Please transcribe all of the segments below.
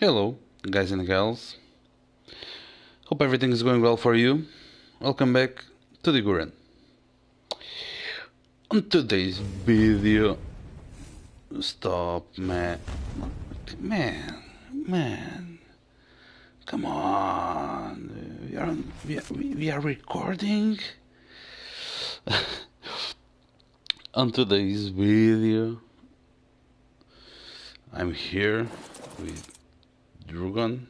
Hello, guys and gals. Hope everything is going well for you. Welcome back to TheGuren. On today's video, stop, man, come on, we are recording. On today's video, I'm here with TheGuren.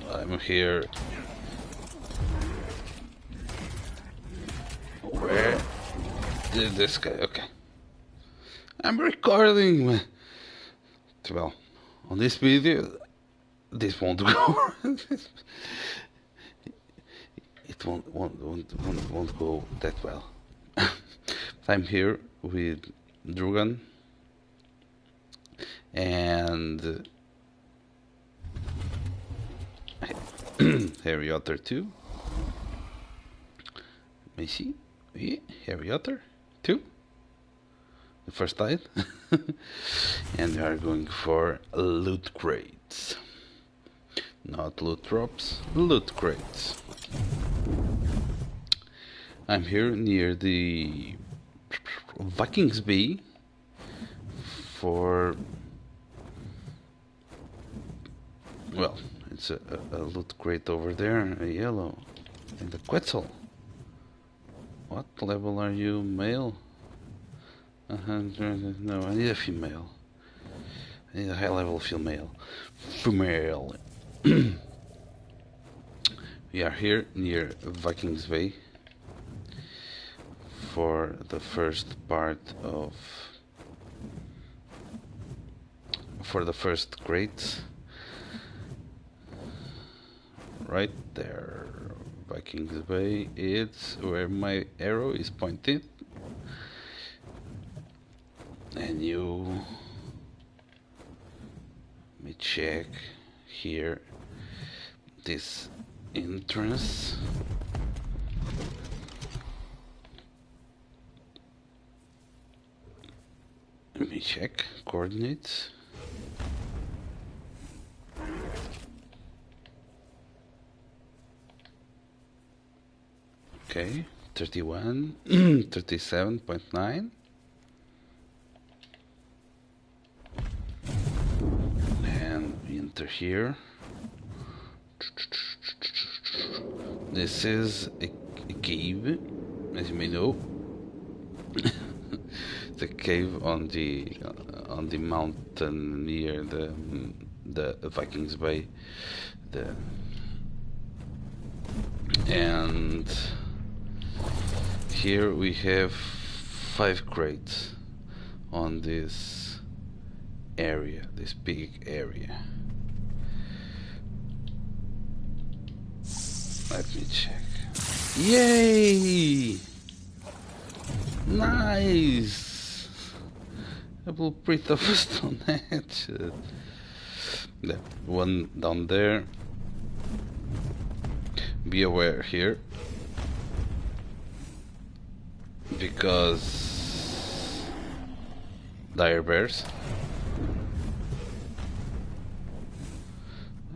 I'm here. Where did this guy? Okay, I'm recording. Well, on this video, this won't go. It won't go that well. I'm here with TheGuren and Harry Otter 2. May see? Yeah, Harry Otter 2. The first tide. And we are going for loot crates. Not loot drops, loot crates. I'm here near the Vikings Bay for, well, it's a loot crate over there, a yellow, and the Quetzal. What level are you, male? 100, no, I need a female. I need a high level female. We are here near Vikings Bay for the first part of, for the first crate. Right there, Vikings Bay, it's where my arrow is pointed. And you, let me check here, this entrance. Let me check coordinates. Okay, 31, 37.9. And we enter here. This is a cave, as you may know. The cave on the mountain near the Vikings Bay. And here we have 5 crates on this area, this big area. Let me check. Yay! Nice! A blueprint of a stone hedge. The one down there. Be aware here, because dire bears.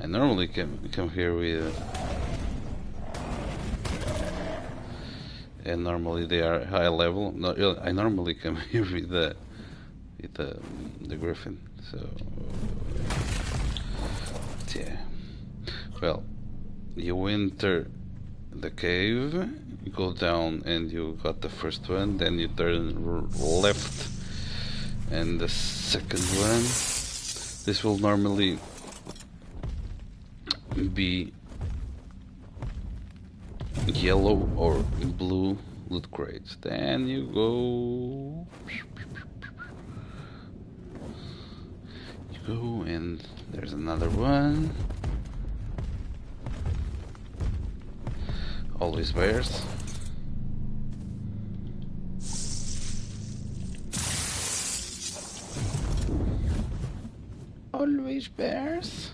I normally come here with, and normally they are high level. No, I normally come here with the griffin. So yeah. Well, you enter the cave, you go down and you got the first one, then you turn left and the second one. This will normally be yellow or blue loot crates. Then you go, and there's another one. Always bears. Always bears.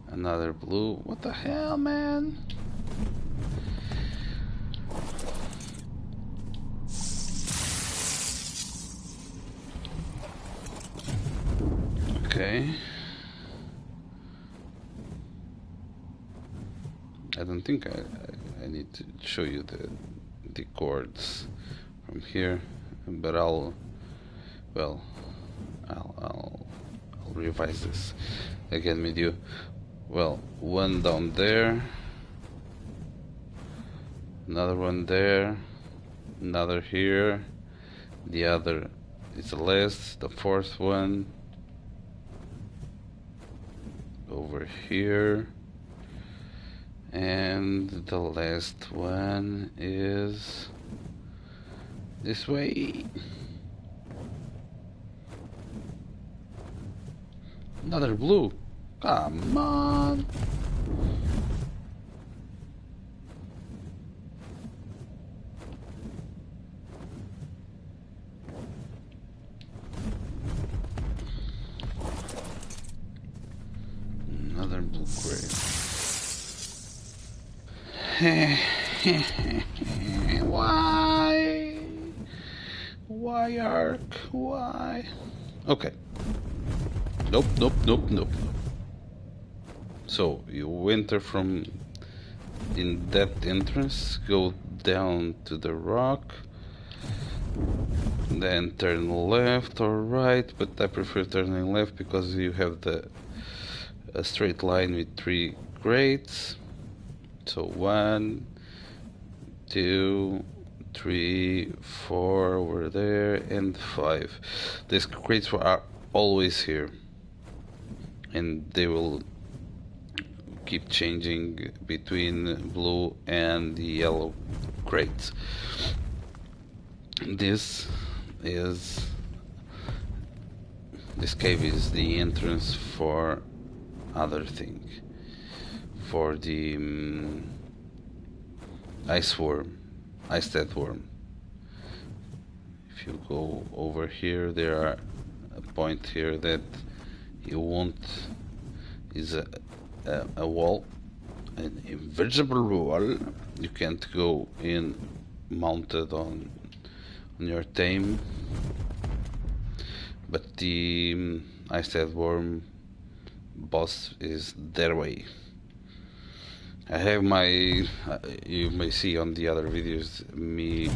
Another blue. What the hell, man? Okay. I don't think I need to show you the chords from here, but I'll revise this again with you. Well, one down there, another one there, another here, the other is the last, the fourth one over here, and the last one is this way. Another blue. Come on. Another blue gray. Why? Why, ARK? Why? Okay. Nope. So you enter from in that entrance, go down to the rock, then turn left or right, but I prefer turning left because you have a straight line with 3 grates. So 1, 2, 3, 4 over there, and 5. These crates are always here, and they will keep changing between blue and the yellow crates. This cave is the entrance for other thing, for the ice death worm. If you go over here, there are a point here that you won't is a wall, an invisible wall. You can't go in mounted on your tame, but the ice death worm boss is their way. I have my, you may see on the other videos, me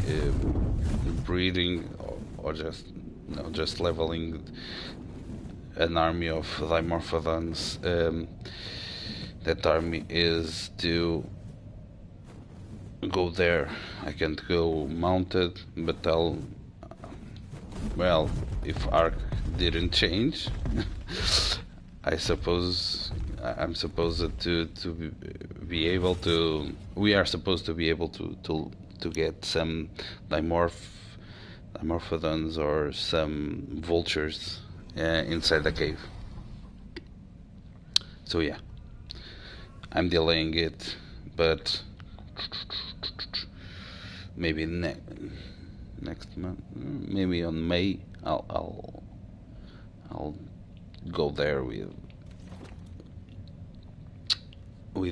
breeding or just leveling an army of dimorphodons. That army is to go there. I can't go mounted, but well, if ARK didn't change, I suppose I'm supposed to be able to. We are supposed to be able to get some dimorphodons or some vultures inside the cave. So yeah, I'm delaying it, but maybe next month, maybe on May, I'll go there with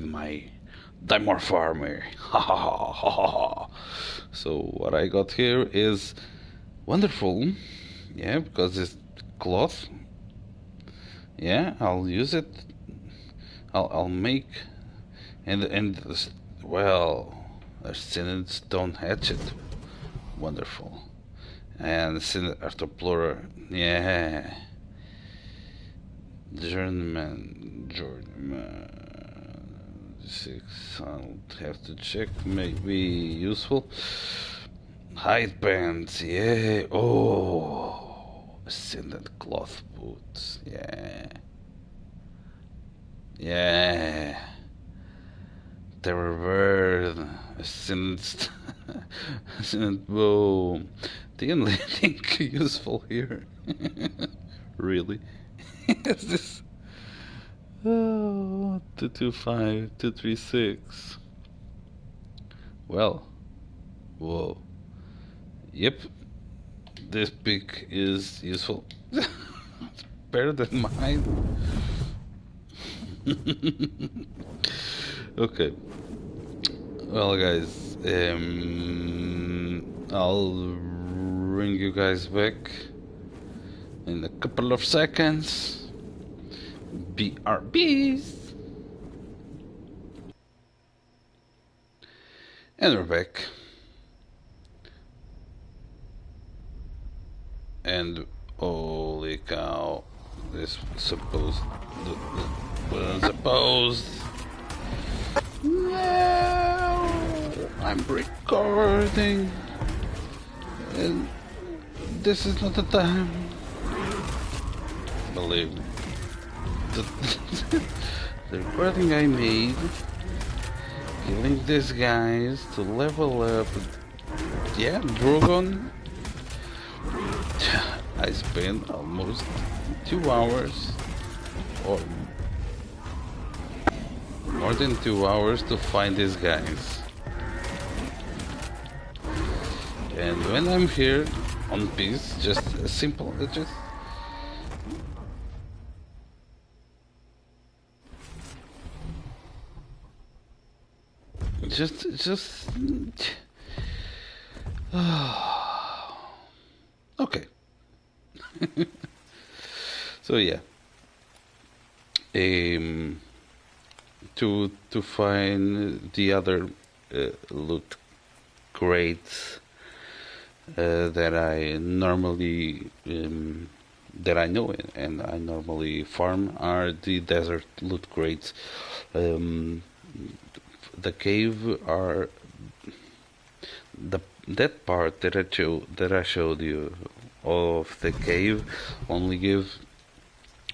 my dimorph army. So what I got here is wonderful, yeah, because it's cloth. Yeah, I'll use it. I'll make and well, a Synod stone hatchet, wonderful, and Synod arthroplurer, yeah. Journeyman, 6. I'll have to check. Maybe useful. Hide pants, yeah. Oh, Ascendant cloth boots, yeah. Yeah. Terror bird, Ascendant, Ascendant bow. The only thing useful here, really, is this. Oh, 225, 236. Well, whoa. Yep, this pick is useful. It's better than mine. Okay. Well, guys, I'll bring you guys back in a couple of seconds. BRBs. And we're back. And holy cow, this supposed, wasn't supposed. No, I'm recording, and this is not the time. Believe me. The recording I made, killing these guys to level up. Yeah, Drogon. I spent almost 2 hours, or more than 2 hours, to find these guys. And when I'm here on peace, just a simple, just okay. So yeah, to find the other loot crates that I normally that I know and I normally farm are the desert loot crates. The cave are that part that I showed you of the cave only give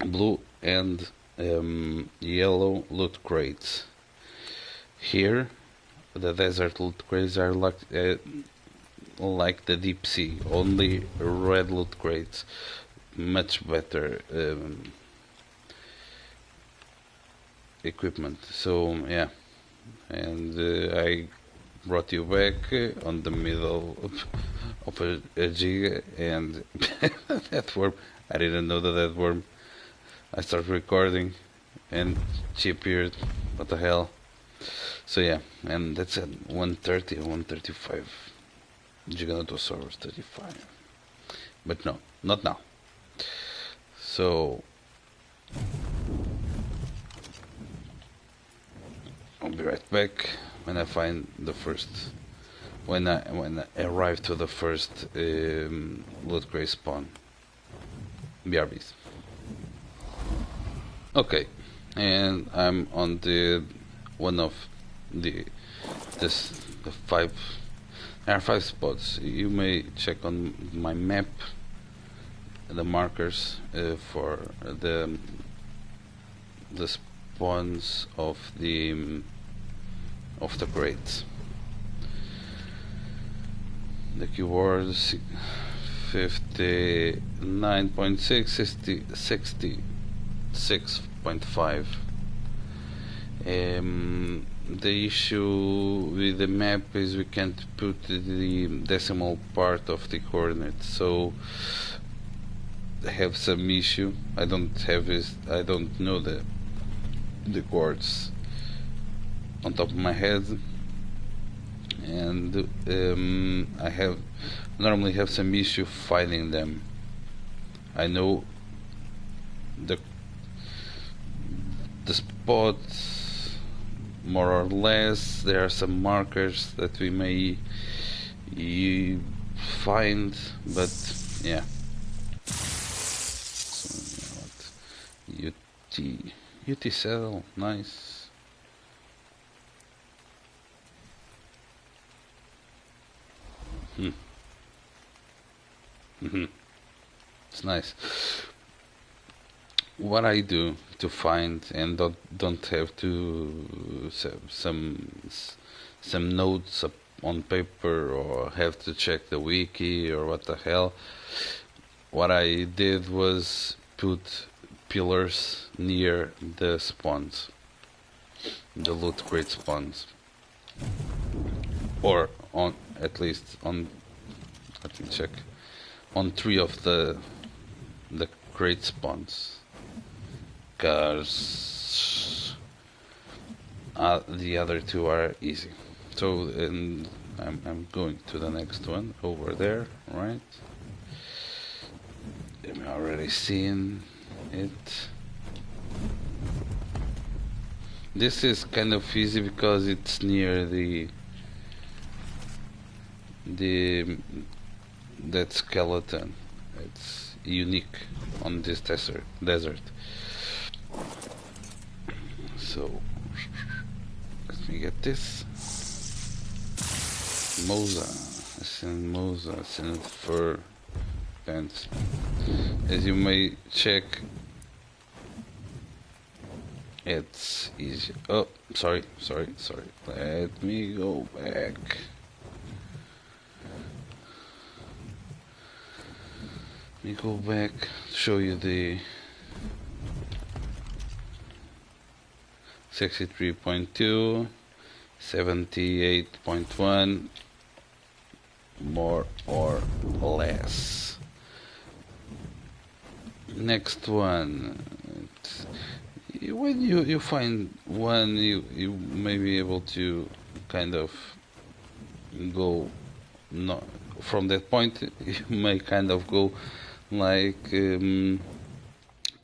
blue and yellow loot crates. Here, the desert loot crates are like the deep sea, only red loot crates, much better equipment. So yeah, and I brought you back on the middle of a giga, and that worm, I didn't know that worm. I started recording and she appeared. What the hell? So yeah, and that's at 130 or 135. Giganotosaurus 35. But no, not now. So I'll be right back when I find the first, when I arrive to the first loot crate spawn. BRBs. Okay, and I'm on the one of the the 5. There are 5 spots. You may check on my map the markers for the spawns of the crates. The keyword 59.6, 66.5. The issue with the map is we can't put the decimal part of the coordinates, so I have some issue. I don't know the chords on top of my head, and I normally have some issue finding them. I know the spots more or less. There are some markers that we may find, but yeah. So, UT cell, nice. It's nice. What I do to find and don't have to some notes up on paper or have to check the wiki or what the hell. What I did was put pillars near the spawns, the loot crate spawns, or on at least on, let me check, on 3 of the crate spawns. Because the other 2 are easy. So, and I'm going to the next one over there, right? I'm already seeing it. This is kind of easy because it's near the that skeleton. It's unique on this desert. So let me get this. Moza. Moza. Send fur pants. As you may check, it's easy. Oh, sorry. Let me go back. Let me go back to show you the 63.2, 78.1, more or less. Next one. When you find one, you may be able to kind of go not from that point. You may kind of go like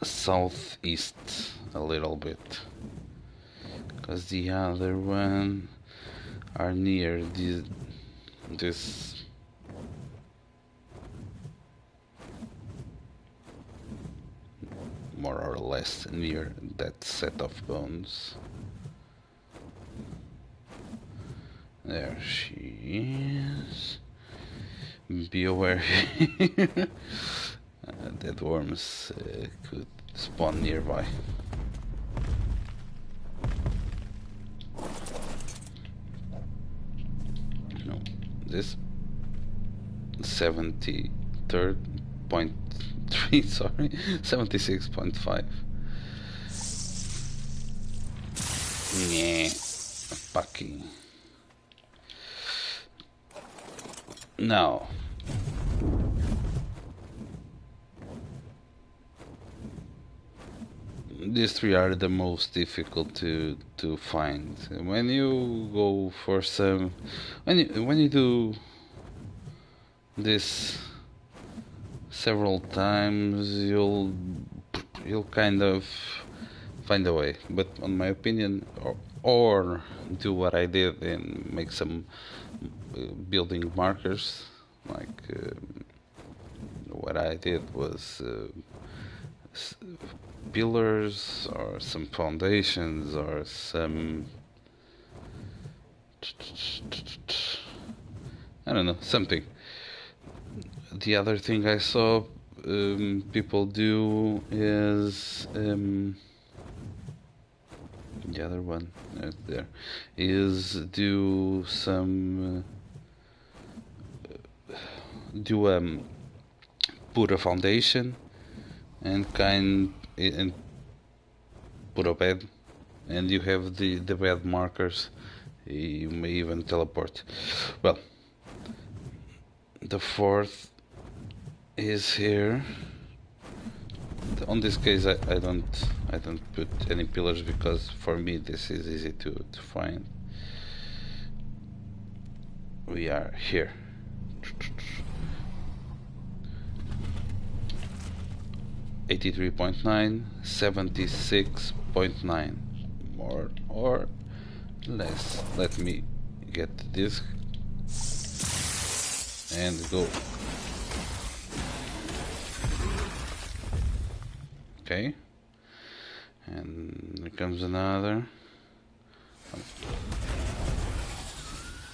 southeast a little bit, because the other one are near this more or less near that set of bones. There she is. Be aware. Dead worms could spawn nearby. No, this 73.3, sorry, 76.5. Yeah, Pucky. Now, these three are the most difficult to find. When you go for some, when you do this several times, you'll kind of find a way. But on my opinion, or do what I did and make some building markers. Like what I did was pillars or some foundations or some, I don't know, something. The other thing I saw people do is the other one there is do some put a foundation and put a bed, and you have the bed markers. You may even teleport. Well, the fourth is here. On this case, I don't put any pillars because for me this is easy to find. We are here. 83.9, 76.9, more or less. Let me get this and go. Okay, and here comes another.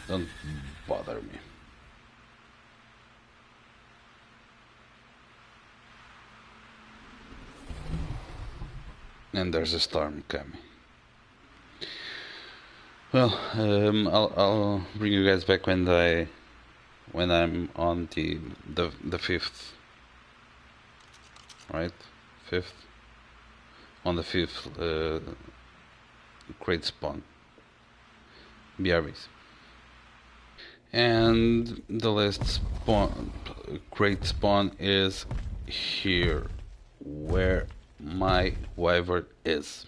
Don't bother me. And there's a storm coming. Well, I'll bring you guys back when I'm on the fifth, right? Fifth, on the fifth crate spawn, BRBs, and the last crate spawn is here, where my wyvern is.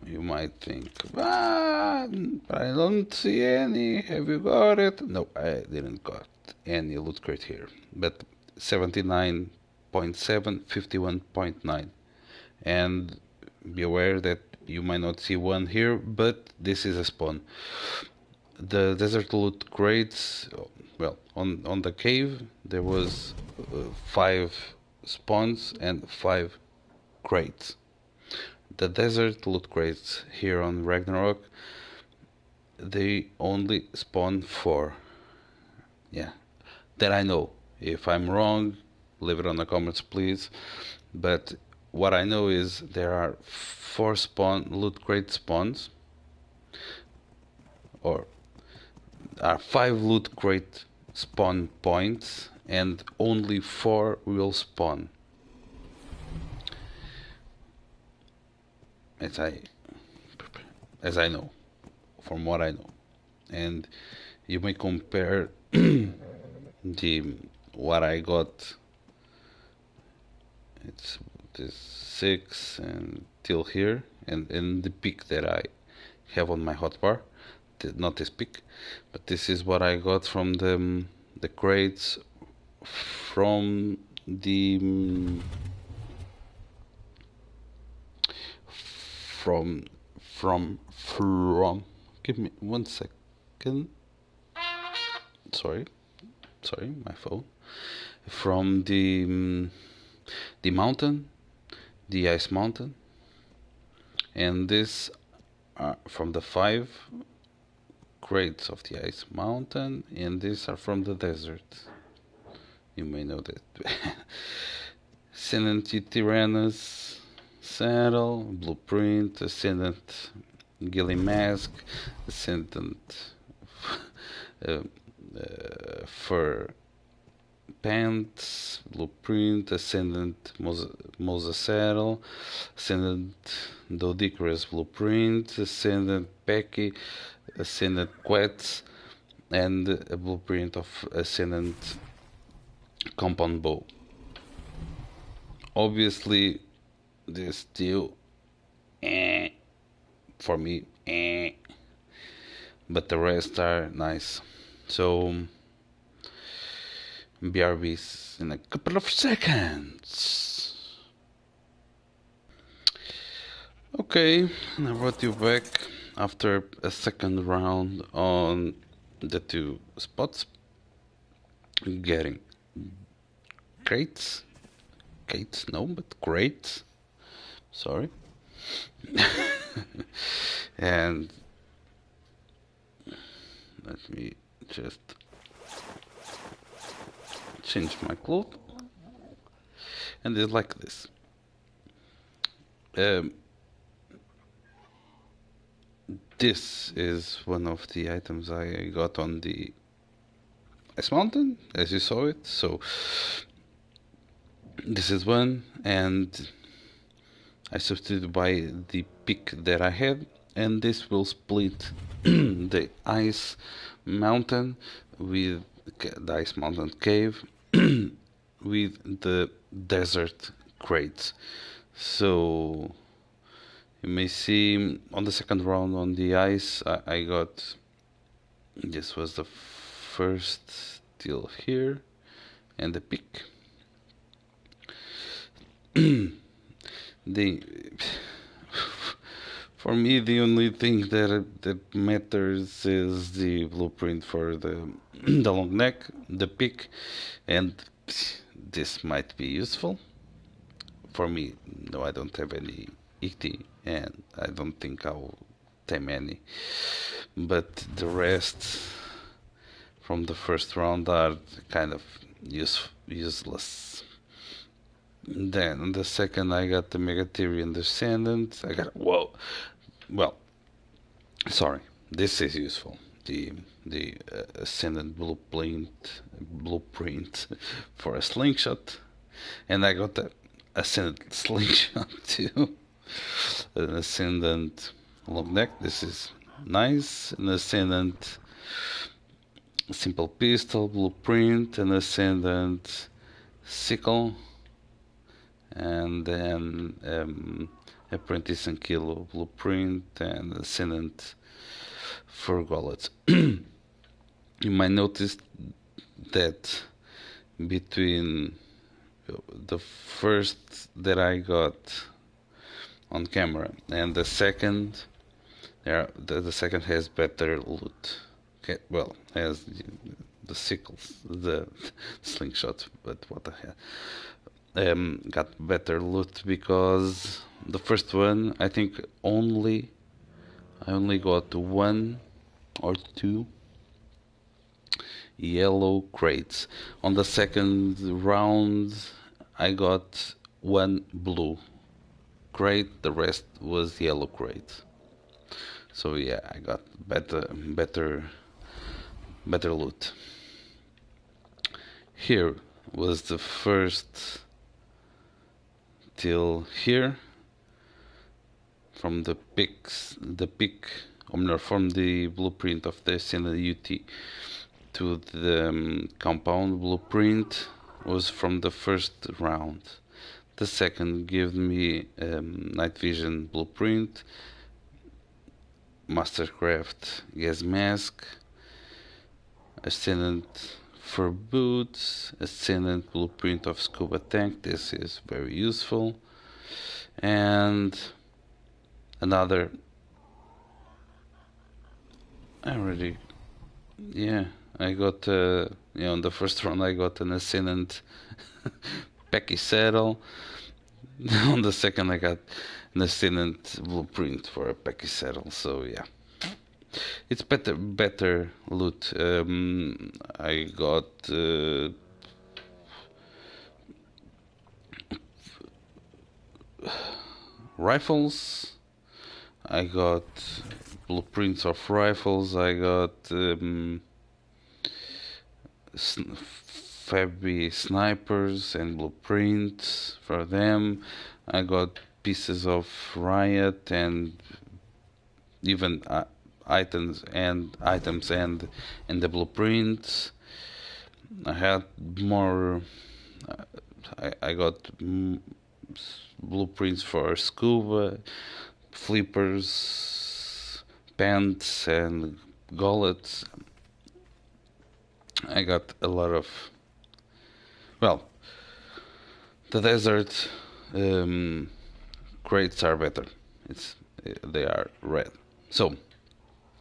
You might think, but I don't see any. Have you got it? No, I didn't got any loot crate here. But 79.7, 51.9, and be aware that you might not see one here, but this is a spawn. The desert loot crates, well, on the cave there was 5 spawns and 5 crates. The desert loot crates here on Ragnarok, they only spawn 4. Yeah, that I know. If I'm wrong, leave it on the comments, please. But what I know is there are 4 loot crate spawns, or are 5 loot crate spawn points, and only 4 will spawn. As I know, from what I know. And you may compare what I got. It's this 6 until here, and the peak that I have on my hotbar. Not this peak, but this is what I got from the crates from the from give me 1 second. Sorry, my phone. From the mountain, the ice mountain, and this from the 5 crates of the ice mountain, and these are from the desert. You may know that. Ascendant Tyrannus saddle, blueprint, Ascendant Gilly mask, Ascendant fur pants, blueprint, Ascendant Mosa saddle, Ascendant Dodicarus blueprint, Ascendant Pecky, Ascendant Quets, and a blueprint of Ascendant compound bow. Obviously, this still for me, but the rest are nice. So BRBs in a couple of seconds. Okay, I brought you back after a second round on the 2 spots, getting crates, no, but crates, sorry. And let me just change my clothes, and it's like this. This is one of the items I got on the ice mountain, as you saw it. So this is one, and I substituted by the pick that I had, and this will split the ice mountain with the ice mountain cave with the desert crates. So you may see on the second round on the ice, I got, this was the first till here, and the pick. For me, the only thing that matters is the blueprint for the the long neck, the pick, and this might be useful. For me, no, I don't have any ET, and I don't think I'll tame any. But the rest from the first round are kind of useless. Then on the second, I got the Megatherian Descendant. I got, whoa, well, sorry, this is useful. The Ascendant blueprint for a slingshot, and I got the Ascendant slingshot too. An Ascendant long neck. This is nice. An Ascendant simple pistol blueprint. An Ascendant sickle. And then Apprentice and Kilo blueprint and Ascendant fur gullet. You might notice that between the first that I got on camera, and the second the second has better loot. Okay, well, has the sickles, the slingshot, but what the hell? Got better loot because the first one I think I only got one or two yellow crates. On the second round I got one blue crate, the rest was yellow crate. So yeah, I got better loot. Here was the first till here, from the peak, or from the blueprint of the Ascended UT to the compound blueprint was from the first round. The second gave me night vision blueprint, Mastercraft gas mask, Ascendant fur boots, Ascendant blueprint of scuba tank. This is very useful, and another. I got on the first round I got an Ascendant Pecky saddle. On the second I got an Ascendant blueprint for a Pecky saddle. So yeah, it's better loot. I got rifles. I got blueprints of rifles. I got Fabi snipers and blueprints for them. I got pieces of riot and even items and the blueprints. I had more. I got blueprints for scuba, flippers, pants, and gullets. I got a lot of. Well, the desert crates are better. They are red. So,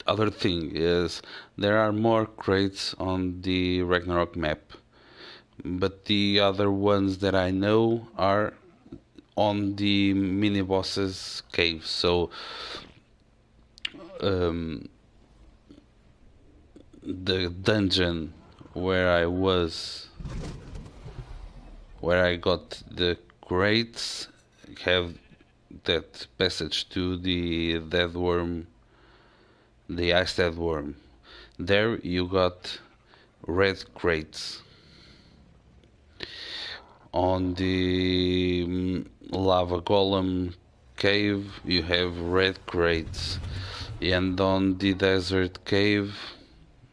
other thing is there are more crates on the Ragnarok map, but the other ones that I know are on the mini bosses cave. So the dungeon where I got the crates have that passage to the dead worm, the ice dead worm. There you got red crates. On the lava golem cave you have red crates, and on the desert cave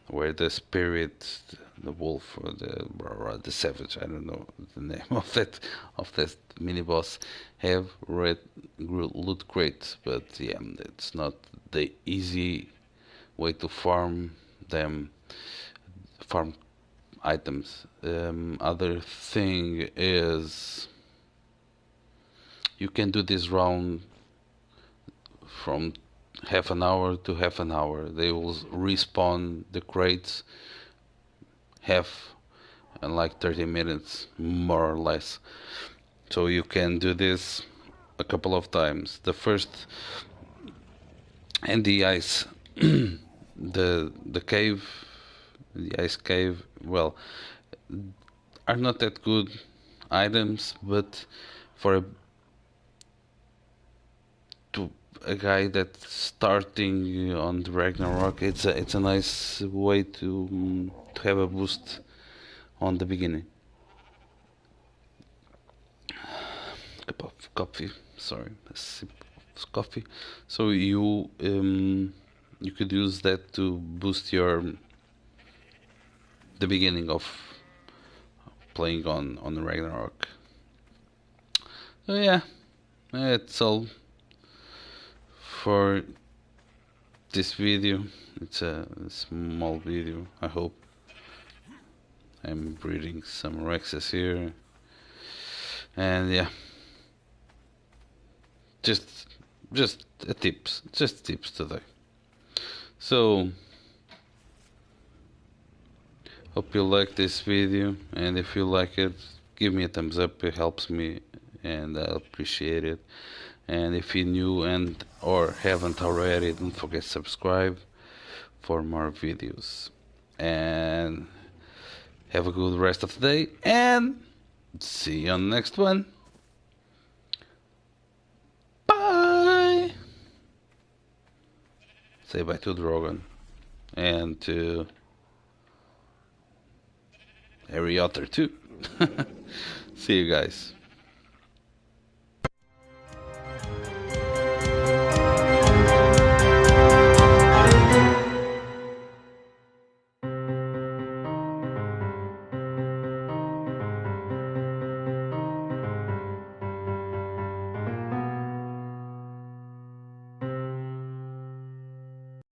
where the spirit, the wolf, or the savage, I don't know the name of that mini boss, have red loot crates. But yeah, it's not the easy way to farm them, farm items. Other thing is you can do this round from half an hour to half an hour. They will respawn the crates half in like 30 minutes, more or less. So you can do this a couple of times. The first, and the ice the cave, the ice cave, well, are not that good items, but for a guy that's starting on the Ragnarok, it's a nice way to have a boost on the beginning. Cup of coffee, sorry, a sip of coffee. So you could use that to boost the beginning of playing on the Ragnarok. So yeah, that's all for this video. It's a small video, I hope. I'm breeding some Rexes here, and yeah, Just just tips today. So hope you like this video, and if you like it, give me a thumbs up. It helps me, and I appreciate it. And if you're new and or haven't already, don't forget to subscribe for more videos. And have a good rest of the day, and see you on the next one. Bye. Say bye to Drogon and to Harry Otter too. See you guys.